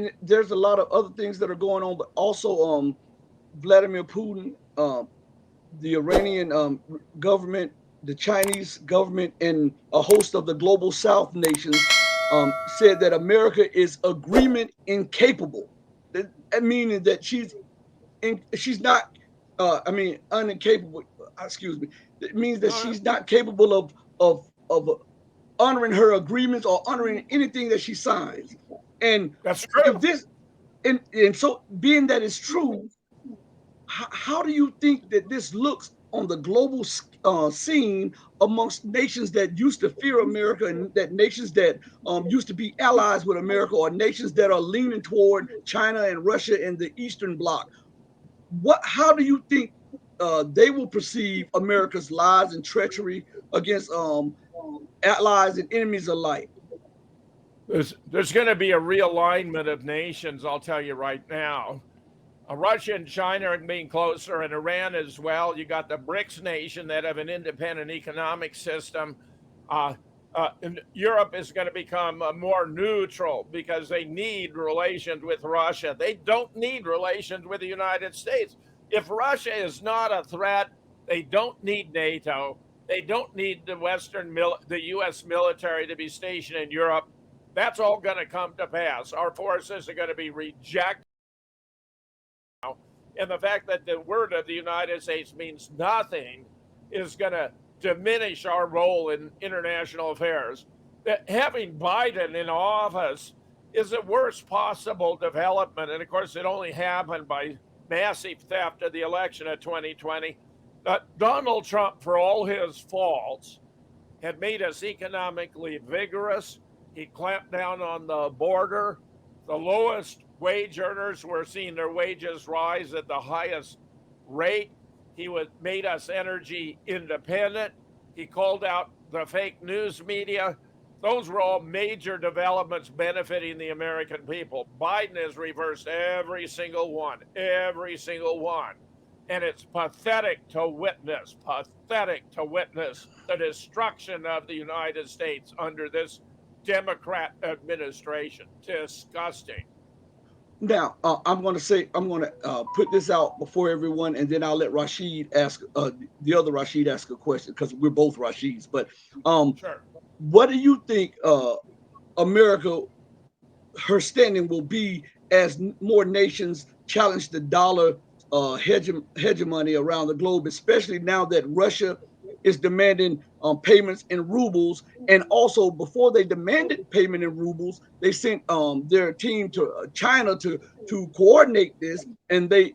and there's a lot of other things that are going on, but also Vladimir Putin, the Iranian government, the Chinese government, and a host of the global South nations said that America is agreement incapable. That meaning that she's not. I mean, unincapable. Excuse me. It means that No, she's not capable of honoring her agreements or honoring anything that she signs. And that's if true. this and so being that is true, how do you think that this looks on the global scene amongst nations that used to fear America and that nations that used to be allies with America or nations that are leaning toward China and Russia and the Eastern Bloc? How do you think they will perceive America's lies and treachery against allies and enemies alike? There's going to be a realignment of nations, I'll tell you right now. Russia and China are being closer, and Iran as well. You got the BRICS nation that have an independent economic system. And Europe is going to become more neutral because they need relations with Russia. They don't need relations with the United States. If Russia is not a threat, they don't need NATO. They don't need the U.S. military to be stationed in Europe. That's all going to come to pass. Our forces are going to be rejected, and the fact that the word of the United States means nothing is going to diminish our role in international affairs. That having Biden in office is the worst possible development. And of course, it only happened by massive theft of the election of 2020. Donald Trump, for all his faults, had made us economically vigorous. He clamped down on the border. The lowest wage earners were seeing their wages rise at the highest rate. Made us energy independent. He called out the fake news media. Those were all major developments benefiting the American people. Biden has reversed every single one. And it's pathetic to witness the destruction of the United States under this Democrat administration. Disgusting. Now, I'm going to put this out before everyone, and then I'll let Rashid ask the other Rashid ask a question because we're both Rashids. But um, Sure. what do you think America her standing will be as more nations challenge the dollar hegemony around the globe, especially now that Russia is demanding payments in rubles. And also, before they demanded payment in rubles, they sent their team to China to coordinate this, and they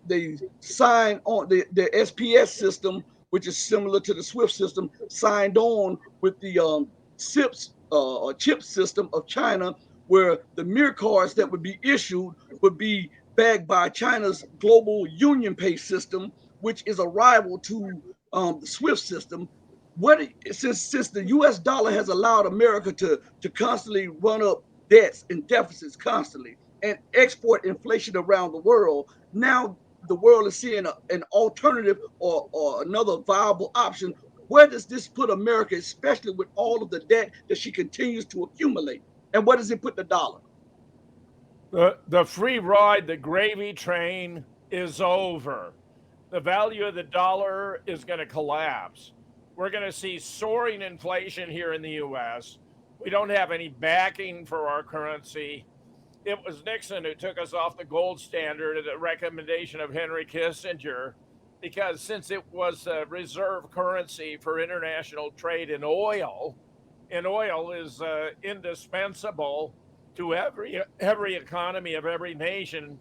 signed on the SPS system, which is similar to the SWIFT system, signed on with the CIPS or chip system of China, where the mirror cards that would be issued would be backed by China's global union pay system, which is a rival to the SWIFT system. What since the U.S. dollar has allowed America to constantly run up debts and deficits constantly and export inflation around the world, now the world is seeing an alternative or another viable option. Where does this put America, especially with all of the debt that she continues to accumulate? And where does it put the dollar? The free ride, the gravy train is over. The value of the dollar is going to collapse. We're going to see soaring inflation here in the US. We don't have any backing for our currency. It was Nixon who took us off the gold standard at the recommendation of Henry Kissinger, because since it was a reserve currency for international trade in oil, and oil is indispensable to every economy of every nation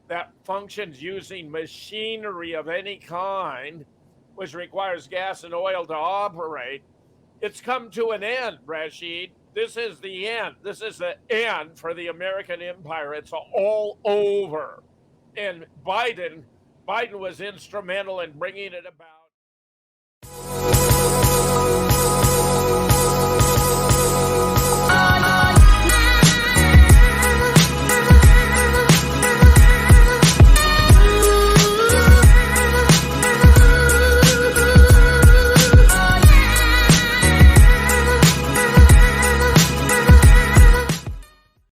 that functions using machinery of any kind, which requires gas and oil to operate. It's come to an end, Rashid. This is the end. This is the end for the American empire. It's all over. And Biden was instrumental in bringing it about.